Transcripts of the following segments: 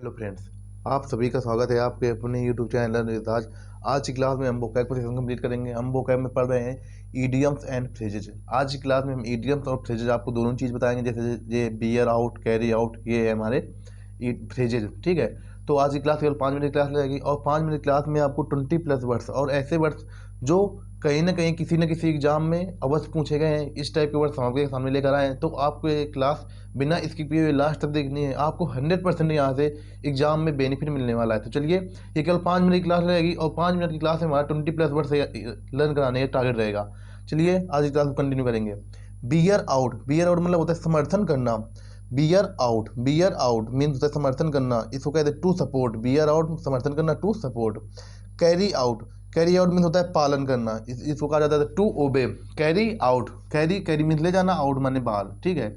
Hello friends, आप सभी का स्वागत है आपके अपने यूट्यूब चैनल रिताज। आज की क्लास में हम वोकैब पर सेशन कंप्लीट करेंगे। हम वोकैब में पढ़ रहे हैं ईडियम्स एंड फ्रेजेज। आज की क्लास में हम ईडियम्स और फ्रेजेज आपको दोनों चीज़ बताएंगे, जैसे ये बियर आउट, कैरी आउट, ये है हमारे फ्रेजेज। ठीक है, तो आज की क्लास केवल 5 मिनट की क्लास लगेगी और 5 मिनट क्लास में आपको 20+ वर्ड्स और ऐसे वर्ड्स जो कहीं ना कहीं किसी न किसी एग्जाम में अवश्य पूछे गए हैं, इस टाइप के वर्ड्स आपके सामने लेकर आए हैं। तो आपको ये क्लास बिना स्किप किए हुए लास्ट तक देखनी है। आपको 100% यहाँ से एग्जाम में बेनिफिट मिलने वाला है। तो चलिए, ये केवल 5 मिनट की क्लास रहेगी और 5 मिनट की क्लास में हमारा 20+ वर्ड से लर्न कराने का टारगेट रहेगा। चलिए आज की क्लास को कंटिन्यू करेंगे। बियर आउट, बियर आउट मतलब होता है समर्थन करना। बियर आउट मीन्स होता है समर्थन करना, इसको कहते हैं टू सपोर्ट। बियर आउट समर्थन करना, to support. Carry out, carry out means होता है पालन करना, इसको कहा जाता है to obey. Carry out, carry means ले जाना, आउट माने बाहर। ठीक है,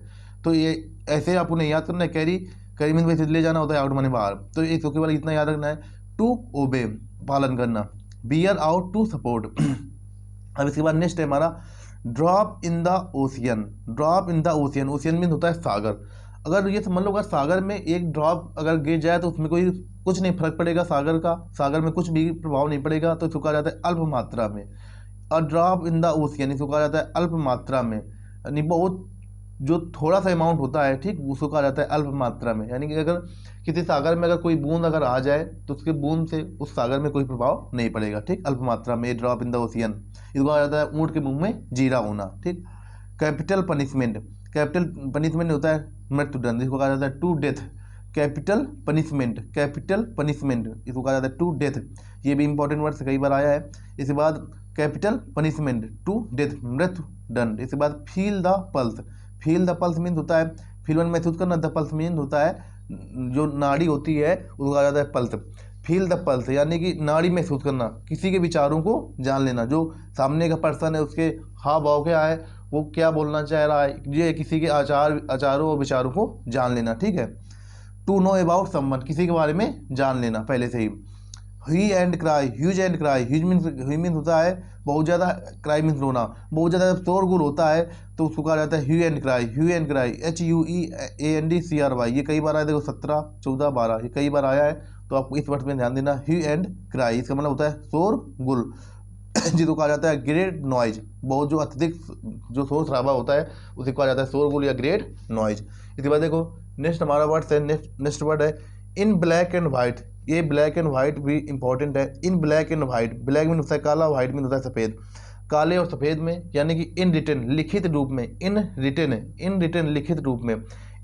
तो ये ऐसे आपको नहीं याद करना है। कैरी मीन्स वैसे ले जाना होता है, आउट माने बाहर। तो ये केवल इतना याद रखना है, टू ओबे पालन करना, बियर आउट टू सपोर्ट। अब इसके बाद नेक्स्ट है हमारा drop in the ocean. Drop in the ocean, ocean means होता है सागर। अगर ये समझ लो, अगर सागर में एक ड्रॉप अगर गिर जाए तो उसमें कोई कुछ नहीं फर्क पड़ेगा, सागर में कुछ भी प्रभाव नहीं पड़ेगा, तो इसको कहा जाता है अल्प मात्रा में। और ड्रॉप इन द ओशियन इसको कहा जाता है अल्प मात्रा में, यानी बहुत जो थोड़ा सा अमाउंट होता है, ठीक, उसको कहा जाता है अल्प मात्रा में। यानी कि अगर किसी सागर में अगर कोई बूंद अगर आ जाए तो उसके बूंद से उस सागर में कोई प्रभाव नहीं पड़ेगा। ठीक, अल्प मात्रा में, ड्रॉप इन द ओशियन इसको कहा जाता है ऊँट के मुंह में जीरा होना। ठीक, कैपिटल पनिशमेंट, कैपिटल पनिशमेंट होता है मृत्युदंड, इसको कहा जाता है टू डेथ। कैपिटल पनिशमेंट इसको कहा जाता है टू डेथ। ये भी इंपॉर्टेंट वर्ड से कई बार आया है। इसके बाद कैपिटल पनिशमेंट टू डेथ, मृत्युदंड। इसके बाद फील द पल्स मीन्स होता है फील वन महसूस करना, द पल्स मीन्स होता है जो नाड़ी होती है उसको कहा जाता है पल्स। फील द पल्स यानी कि नाड़ी महसूस करना, किसी के विचारों को जान लेना, जो सामने का पर्सन है उसके हाव भाव क्या है, वो क्या बोलना चाह रहा है, ये किसी के आचारों और विचारों को जान लेना। ठीक है, टू नो अबाउट समवन, किसी के बारे में जान लेना पहले से ही। Huge and cry, huge means होता है बहुत ज़्यादा, क्राई मीन्स रोना, बहुत ज़्यादा शोरगुल होता है तो उसको कहा जाता है ह्यू एंड क्राई। HUEANDCRY, ये कई बार आया, देखो 17, 14, 12 ये कई बार आया है, तो आपको इस वर्ड में ध्यान देना। ह्यू एंड क्राई इसका मतलब होता है शोरगुल, जिसको कहा जाता है ग्रेट नॉइज, बहुत जो अत्यधिक जो शोर शराबा होता है उसे कहा जाता है शोरगुल या ग्रेट नॉइज। इसके बाद देखो नेक्स्ट हमारा वर्ड है, नेक्स्ट वर्ड है इन ब्लैक एंड व्हाइट। ये ब्लैक एंड व्हाइट भी इंपॉर्टेंट है। इन ब्लैक एंड व्हाइट, ब्लैक में होता है काला, व्हाइट में होता है सफ़ेद। काले और सफ़ेद में, यानी कि इन रिटन लिखित रूप में, इन रिटन लिखित रूप में।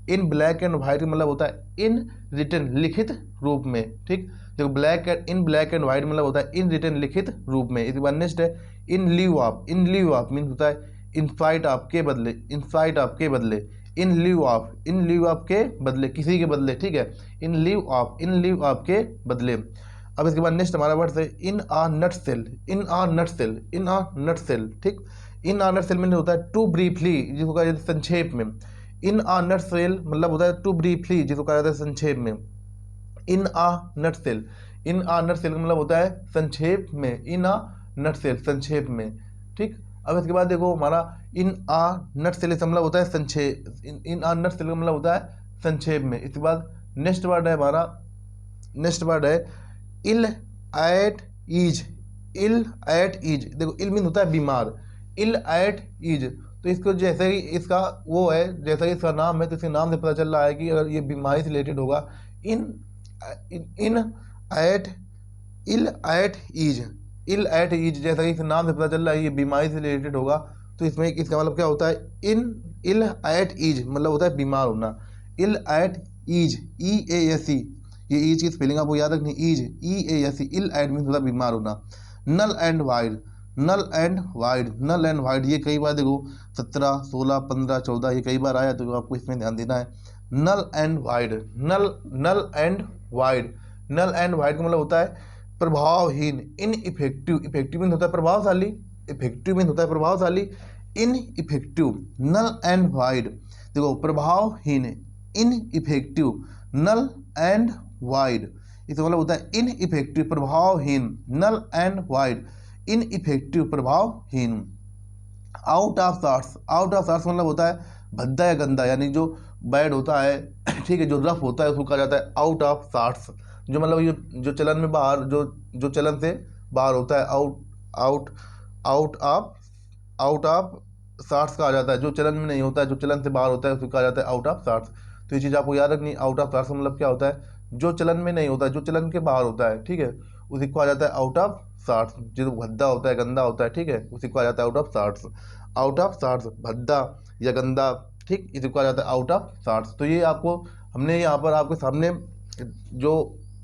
इन ब्लैक एंड व्हाइट मतलब होता है इन रिटन लिखित रूप में। ठीक, देखो इन ब्लैक एंड व्हाइट मतलब होता है इन रिटन लिखित रूप में। इसके बाद नेक्स्ट है इन लीव ऑफ मीन्स होता है इन स्पाइट ऑफ के बदले, इन लीव ऑफ के बदले, किसी के बदले। ठीक है, इन लीव ऑफ के बदले। अब इसके बाद नेक्स्ट हमारा वर्ड है इन आ नट सेल। ठीक, इन आ नट सेल में होता है टू ब्रीफली, जिसको कहा जाता है संक्षेप में। इन आ नट सेल मतलब होता है टू ब्रीफली, जिसको कहा जाता है संक्षेप में। इन आ नट सेल का मतलब होता है संक्षेप में, इन आ नट सेल संक्षेप में। ठीक, अब इसके बाद देखो हमारा इन आ नट सेल का मतलब होता है संक्षेप, इन आ नट सेल का मतलब होता है संक्षेप में। इसके बाद नेक्स्ट वर्ड है हमारा, इल एट ईज। देखो इल मीन होता है बीमार, इल एट ईज, तो इसको जैसे ही इसका वो है, जैसा ही इसका नाम है तो इसके नाम से पता चल रहा है कि अगर ये बीमारी से रिलेटेड होगा। इल एट ईज, जैसा कि इसके नाम से पता चल रहा है ये बीमारी से रिलेटेड होगा, तो इसमें इसका मतलब क्या होता है, इल एट ईज मतलब होता है बीमार होना। इल एट ईज, EASE, ये ईज की स्पेलिंग आपको याद रखनी, ईज EASE, इल एट मीन्स होता है बीमार होना। नल एंड वाइड, ये कई बार देखो 17, 16, 15, 14 ये कई बार आया, तो आपको इसमें ध्यान देना है। नल एंड वाइड का मतलब होता है प्रभावहीन। इफेक्टिव मीन्स होता है प्रभावशाली, इनइफेक्टिव। नल एंड वाइड, देखो प्रभावहीन, इनइफेक्टिव, नल एंड वाइड, इसका मतलब होता है इनइफेक्टिव प्रभावहीन, नल एंड वाइड, इनइफेक्टिव प्रभावहीन। आउट ऑफ सॉर्ट्स मतलब होता है भद्दा या गंदा, यानी जो बैड होता है ठीक है, जो रफ होता है उसको कहा जाता है आउट ऑफ शार्ट्स। जो मतलब ये जो चलन में बाहर, जो चलन से बाहर होता है, out out out of sorts कहा जाता है। जो चलन में नहीं होता है, जो चलन से बाहर होता है, उसको कहा जाता है आउट ऑफ शार्ट्स। तो ये चीज़ आपको याद रखनी, आउट ऑफ शार्ट्स का मतलब क्या होता है, जो चलन में नहीं होता है, जो चलन के बाहर होता है, ठीक है, उसी को कहा जाता है आउट ऑफ शार्ट्स। जो भद्दा होता है, गंदा होता है, ठीक है, उसी को कहा जाता है out of sorts. Out of sorts, भद्दा या गंदा, ठीक, इसी को कहा जाता है आउट ऑफ शार्ट्स। तो ये आपको हमने यहाँ पर आपके सामने जो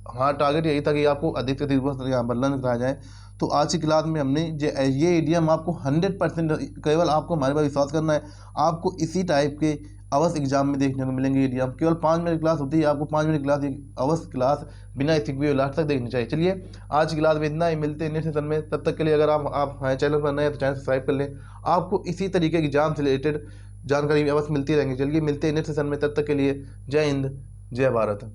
हमारा टारगेट यही था कि आपको अधिक से अधिक वर्णन कराया जाए। तो आज की क्लास में हमने ये इडियम आपको 100% केवल आपको हमारे पर विश्वास करना है, आपको इसी टाइप के अवश्य एग्जाम में देखने को मिलेंगे इडियम। केवल 5 मिनट क्लास होती है, आपको 5 मिनट क्लास अवश्य क्लास बिना स्किप हुए लास्ट तक देखनी चाहिए। चलिए आज की क्लास में इतना ही, मिलते हैं नेक्स्ट सेशन में। तब तक के लिए अगर आप हमारे चैनल पर नए हैं तो चैनल सब्सक्राइब कर लें, आपको इसी तरीके की एग्जाम से रिलेटेड जानकारी अवश्य मिलती रहेंगी। चलिए मिलते हैं नेक्स्ट सेशन में, तब तक के लिए जय हिंद, जय भारत।